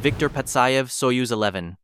Viktor Patsayev, Soyuz 11.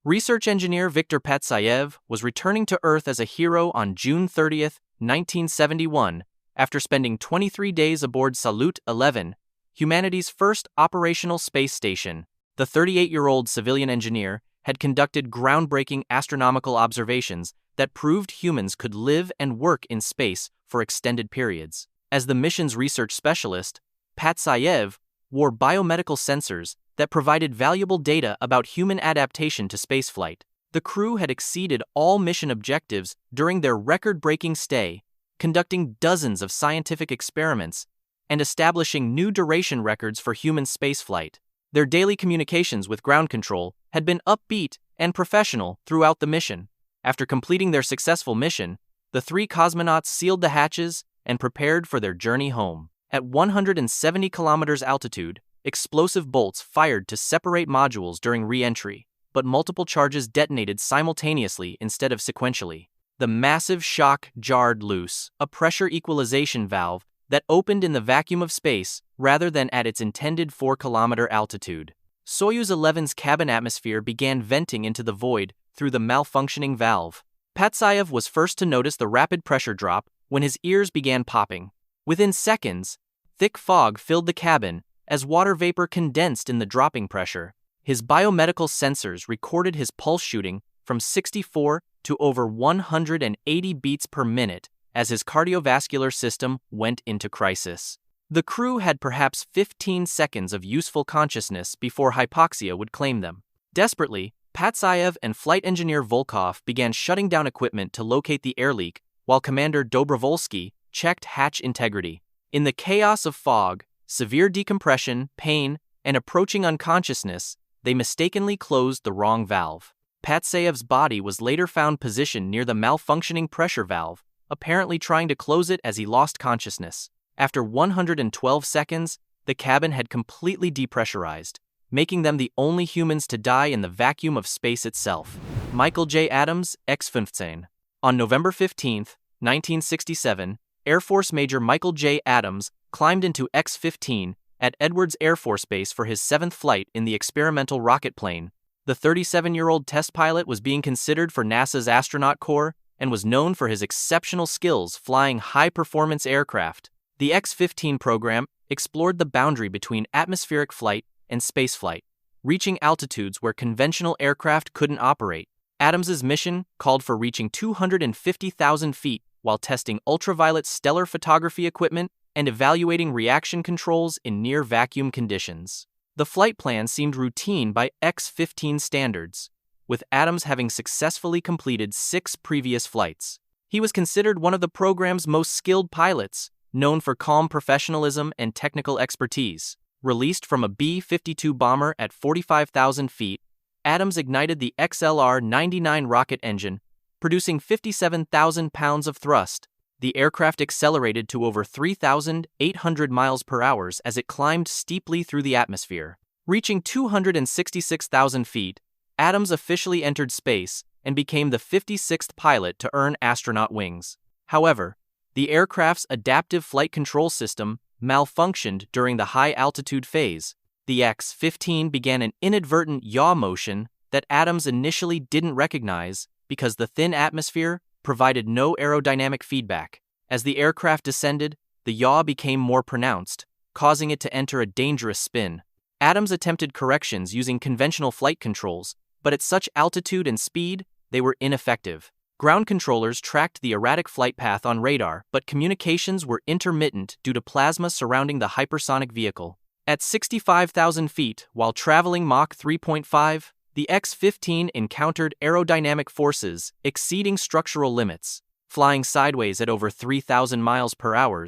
Research engineer Viktor Patsayev was returning to Earth as a hero on June 30, 1971, after spending 23 days aboard Salyut 11, humanity's first operational space station. The 38-year-old civilian engineer had conducted groundbreaking astronomical observations that proved humans could live and work in space for extended periods. As the mission's research specialist, Patsayev wore biomedical sensors that provided valuable data about human adaptation to spaceflight. The crew had exceeded all mission objectives during their record-breaking stay, conducting dozens of scientific experiments and establishing new duration records for human spaceflight. Their daily communications with ground control had been upbeat and professional throughout the mission. After completing their successful mission, the three cosmonauts sealed the hatches and prepared for their journey home. At 170 kilometers altitude, explosive bolts fired to separate modules during re-entry, but multiple charges detonated simultaneously instead of sequentially. The massive shock jarred loose a pressure equalization valve that opened in the vacuum of space rather than at its intended 4-kilometer altitude. Soyuz 11's cabin atmosphere began venting into the void through the malfunctioning valve. Patsayev was first to notice the rapid pressure drop when his ears began popping. Within seconds, thick fog filled the cabin as water vapor condensed in the dropping pressure. His biomedical sensors recorded his pulse shooting from 64 to over 180 beats per minute as his cardiovascular system went into crisis. The crew had perhaps 15 seconds of useful consciousness before hypoxia would claim them. Desperately, Patsayev and flight engineer Volkov began shutting down equipment to locate the air leak, while Commander Dobrovolsky checked hatch integrity. In the chaos of fog, severe decompression, pain, and approaching unconsciousness, they mistakenly closed the wrong valve. Patsayev's body was later found positioned near the malfunctioning pressure valve, apparently trying to close it as he lost consciousness. After 112 seconds, the cabin had completely depressurized, making them the only humans to die in the vacuum of space itself. Michael J. Adams, X-15. On November 15, 1967, Air Force Major Michael J. Adams climbed into X-15 at Edwards Air Force Base for his 7th flight in the experimental rocket plane. The 37-year-old test pilot was being considered for NASA's Astronaut Corps and was known for his exceptional skills flying high-performance aircraft. The X-15 program explored the boundary between atmospheric flight and spaceflight, reaching altitudes where conventional aircraft couldn't operate. Adams's mission called for reaching 250,000 feet while testing ultraviolet stellar photography equipment and evaluating reaction controls in near-vacuum conditions. The flight plan seemed routine by X-15 standards, with Adams having successfully completed 6 previous flights. He was considered one of the program's most skilled pilots, known for calm professionalism and technical expertise. Released from a B-52 bomber at 45,000 feet, Adams ignited the XLR-99 rocket engine, producing 57,000 pounds of thrust. The aircraft accelerated to over 3,800 miles per hour as it climbed steeply through the atmosphere. Reaching 266,000 feet, Adams officially entered space and became the 56th pilot to earn astronaut wings. However, the aircraft's adaptive flight control system malfunctioned during the high-altitude phase. The X-15 began an inadvertent yaw motion that Adams initially didn't recognize because the thin atmosphere provided no aerodynamic feedback. As the aircraft descended, the yaw became more pronounced, causing it to enter a dangerous spin. Adams attempted corrections using conventional flight controls, but at such altitude and speed, they were ineffective. Ground controllers tracked the erratic flight path on radar, but communications were intermittent due to plasma surrounding the hypersonic vehicle. At 65,000 feet, while traveling Mach 3.5, the X-15 encountered aerodynamic forces exceeding structural limits. Flying sideways at over 3,000 miles per hour,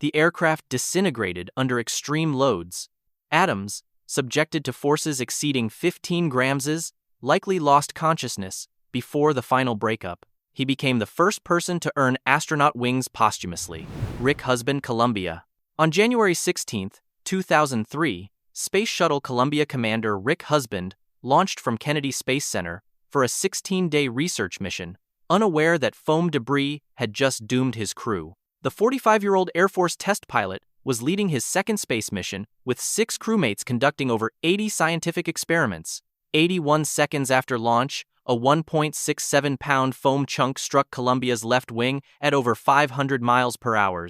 the aircraft disintegrated under extreme loads. Adams, subjected to forces exceeding 15 grams, likely lost consciousness before the final breakup. He became the first person to earn astronaut wings posthumously. Rick Husband, Columbia. On January 16, 2003, Space Shuttle Columbia Commander Rick Husband launched from Kennedy Space Center for a 16-day research mission, unaware that foam debris had just doomed his crew. The 45-year-old Air Force test pilot was leading his second space mission, with 6 crewmates conducting over 80 scientific experiments. 81 seconds after launch, a 1.67-pound foam chunk struck Columbia's left wing at over 500 miles per hour.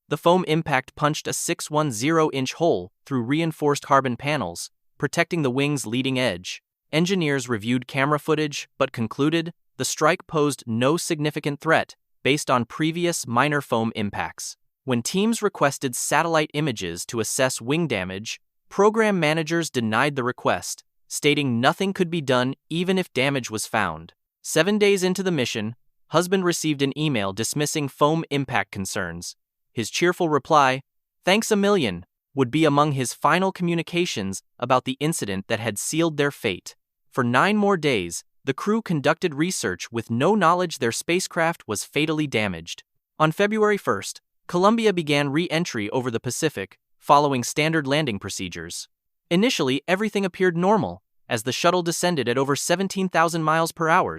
The foam impact punched a 610-inch hole through reinforced carbon panels, protecting the wing's leading edge. Engineers reviewed camera footage but concluded the strike posed no significant threat based on previous minor foam impacts. When teams requested satellite images to assess wing damage, program managers denied the request, stating nothing could be done even if damage was found. 7 days into the mission, husband received an email dismissing foam impact concerns. His cheerful reply, "Thanks a million," would be among his final communications about the incident that had sealed their fate. For 9 more days, the crew conducted research with no knowledge their spacecraft was fatally damaged. On February 1st, Columbia began re-entry over the Pacific, following standard landing procedures. Initially, everything appeared normal, as the shuttle descended at over 17,000 miles per hour.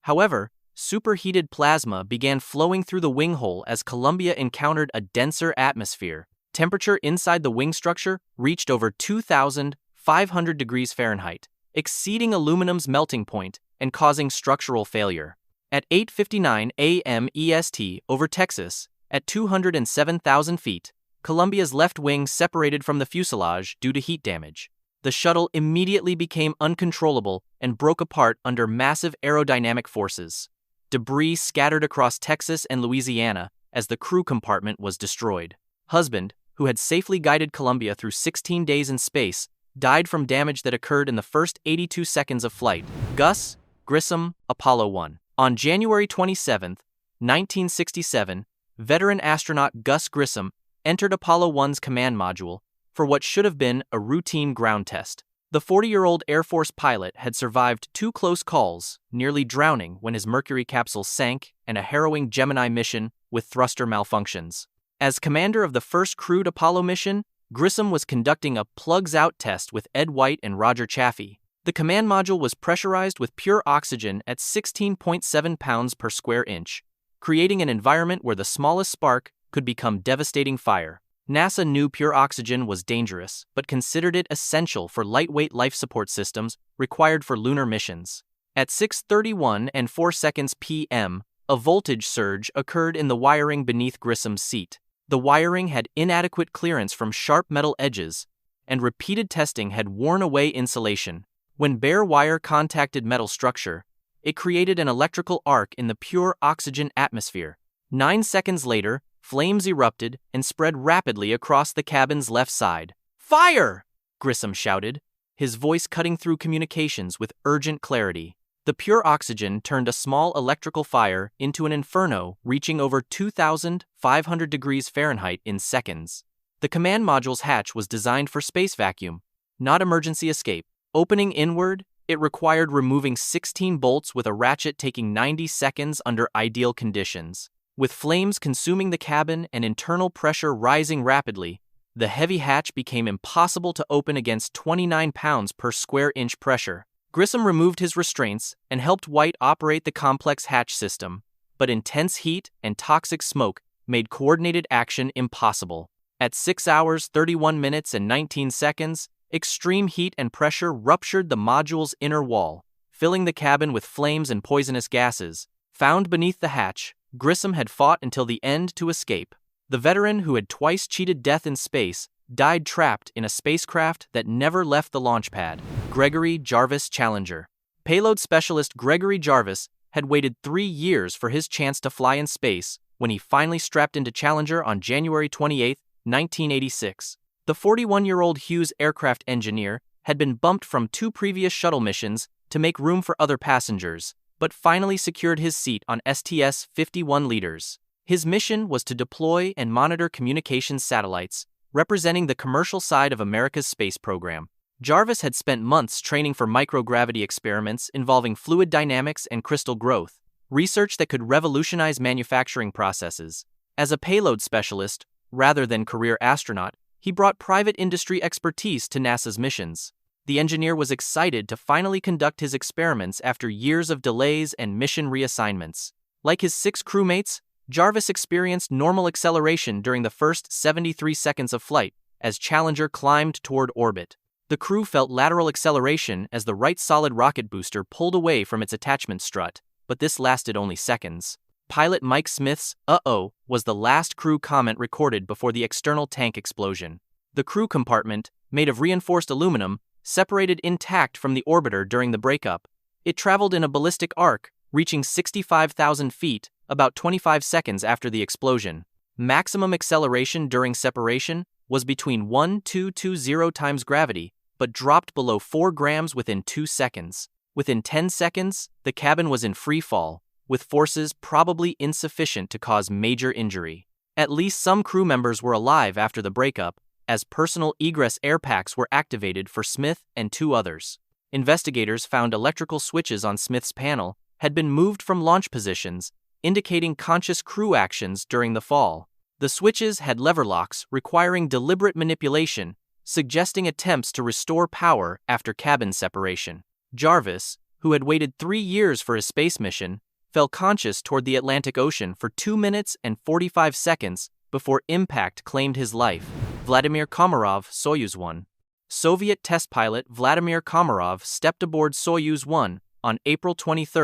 However, superheated plasma began flowing through the wing hole as Columbia encountered a denser atmosphere. Temperature inside the wing structure reached over 2,500 degrees Fahrenheit, exceeding aluminum's melting point and causing structural failure. At 8:59 a.m. EST over Texas, at 207,000 feet, Columbia's left wing separated from the fuselage due to heat damage. The shuttle immediately became uncontrollable and broke apart under massive aerodynamic forces. Debris scattered across Texas and Louisiana as the crew compartment was destroyed. Husband, who had safely guided Columbia through 16 days in space, died from damage that occurred in the first 82 seconds of flight. Gus Grissom, Apollo 1. On January 27, 1967, veteran astronaut Gus Grissom entered Apollo 1's command module for what should have been a routine ground test. The 40-year-old Air Force pilot had survived 2 close calls, nearly drowning when his Mercury capsule sank, and a harrowing Gemini mission with thruster malfunctions. As commander of the first crewed Apollo mission, Grissom was conducting a plugs-out test with Ed White and Roger Chaffee. The command module was pressurized with pure oxygen at 16.7 pounds per square inch, creating an environment where the smallest spark could become devastating fire. NASA knew pure oxygen was dangerous, but considered it essential for lightweight life support systems required for lunar missions. At 6:31 and 4 seconds p.m., a voltage surge occurred in the wiring beneath Grissom's seat. The wiring had inadequate clearance from sharp metal edges, and repeated testing had worn away insulation. When bare wire contacted metal structure, it created an electrical arc in the pure oxygen atmosphere. 9 seconds later, flames erupted and spread rapidly across the cabin's left side. "Fire!" Grissom shouted, his voice cutting through communications with urgent clarity. The pure oxygen turned a small electrical fire into an inferno reaching over 2,500 degrees Fahrenheit in seconds. The command module's hatch was designed for space vacuum, not emergency escape. Opening inward, it required removing 16 bolts with a ratchet taking 90 seconds under ideal conditions. With flames consuming the cabin and internal pressure rising rapidly, the heavy hatch became impossible to open against 29 pounds per square inch pressure. Grissom removed his restraints and helped White operate the complex hatch system, but intense heat and toxic smoke made coordinated action impossible. At 6 hours, 31 minutes, and 19 seconds, extreme heat and pressure ruptured the module's inner wall, filling the cabin with flames and poisonous gases. Found beneath the hatch, Grissom had fought until the end to escape. The veteran who had twice cheated death in space died trapped in a spacecraft that never left the launch pad. Gregory Jarvis Challenger. Payload specialist Gregory Jarvis had waited 3 years for his chance to fly in space when he finally strapped into Challenger on January 28, 1986. The 41-year-old Hughes aircraft engineer had been bumped from 2 previous shuttle missions to make room for other passengers, but finally secured his seat on STS-51 Leaders. His mission was to deploy and monitor communications satellites, representing the commercial side of America's space program. Jarvis had spent months training for microgravity experiments involving fluid dynamics and crystal growth, research that could revolutionize manufacturing processes. As a payload specialist, rather than career astronaut, he brought private industry expertise to NASA's missions. The engineer was excited to finally conduct his experiments after years of delays and mission reassignments. Like his 6 crewmates, Jarvis experienced normal acceleration during the first 73 seconds of flight as Challenger climbed toward orbit. The crew felt lateral acceleration as the right solid rocket booster pulled away from its attachment strut, but this lasted only seconds. Pilot Mike Smith's "uh-oh" was the last crew comment recorded before the external tank explosion. The crew compartment, made of reinforced aluminum, separated intact from the orbiter during the breakup. It traveled in a ballistic arc, reaching 65,000 feet, about 25 seconds after the explosion. Maximum acceleration during separation was between 1,220 times gravity, but dropped below 4 grams within 2 seconds. Within 10 seconds, the cabin was in free fall, with forces probably insufficient to cause major injury. At least some crew members were alive after the breakup, as personal egress air packs were activated for Smith and 2 others. Investigators found electrical switches on Smith's panel had been moved from launch positions, indicating conscious crew actions during the fall. The switches had lever locks requiring deliberate manipulation, suggesting attempts to restore power after cabin separation. Jarvis, who had waited 3 years for his space mission, fell conscious toward the Atlantic Ocean for 2 minutes and 45 seconds before impact claimed his life. Vladimir Komarov, Soyuz 1. Soviet test pilot Vladimir Komarov stepped aboard Soyuz 1 on April 23,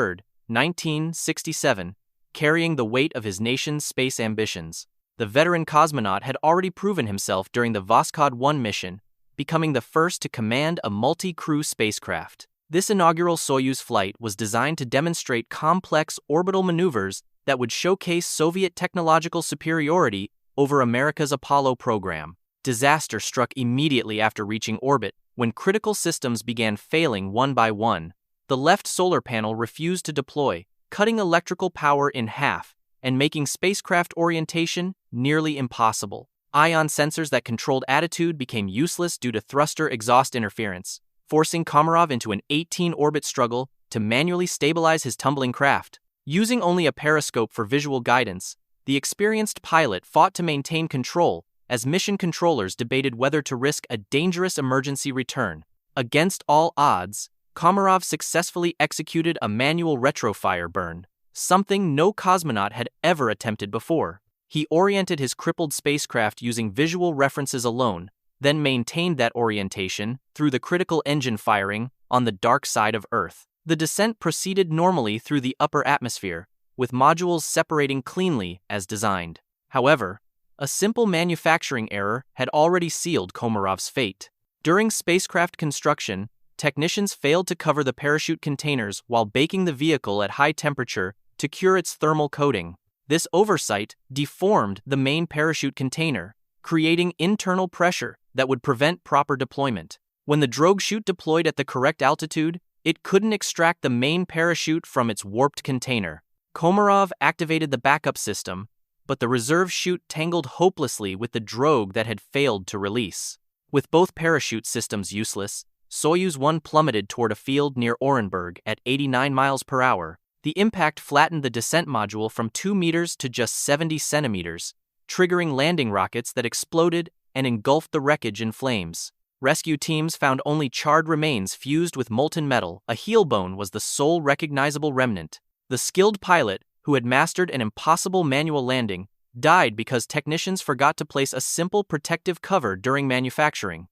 1967, carrying the weight of his nation's space ambitions. The veteran cosmonaut had already proven himself during the Voskhod 1 mission, becoming the first to command a multi-crew spacecraft. This inaugural Soyuz flight was designed to demonstrate complex orbital maneuvers that would showcase Soviet technological superiority over America's Apollo program. Disaster struck immediately after reaching orbit, when critical systems began failing one by one. The left solar panel refused to deploy, cutting electrical power in half and making spacecraft orientation nearly impossible. Ion sensors that controlled attitude became useless due to thruster exhaust interference, forcing Komarov into an 18-orbit struggle to manually stabilize his tumbling craft. Using only a periscope for visual guidance, the experienced pilot fought to maintain control as mission controllers debated whether to risk a dangerous emergency return. Against all odds, Komarov successfully executed a manual retrofire burn, something no cosmonaut had ever attempted before. He oriented his crippled spacecraft using visual references alone, then maintained that orientation through the critical engine firing on the dark side of Earth. The descent proceeded normally through the upper atmosphere, with modules separating cleanly as designed. However, a simple manufacturing error had already sealed Komarov's fate. During spacecraft construction, technicians failed to cover the parachute containers while baking the vehicle at high temperature to cure its thermal coating. This oversight deformed the main parachute container, creating internal pressure that would prevent proper deployment. When the drogue chute deployed at the correct altitude, it couldn't extract the main parachute from its warped container. Komarov activated the backup system, but the reserve chute tangled hopelessly with the drogue that had failed to release. With both parachute systems useless, Soyuz 1 plummeted toward a field near Orenburg at 89 miles per hour. The impact flattened the descent module from 2 meters to just 70 centimeters, triggering landing rockets that exploded and engulfed the wreckage in flames. Rescue teams found only charred remains fused with molten metal. A heel bone was the sole recognizable remnant. The skilled pilot, who had mastered an impossible manual landing, died because technicians forgot to place a simple protective cover during manufacturing.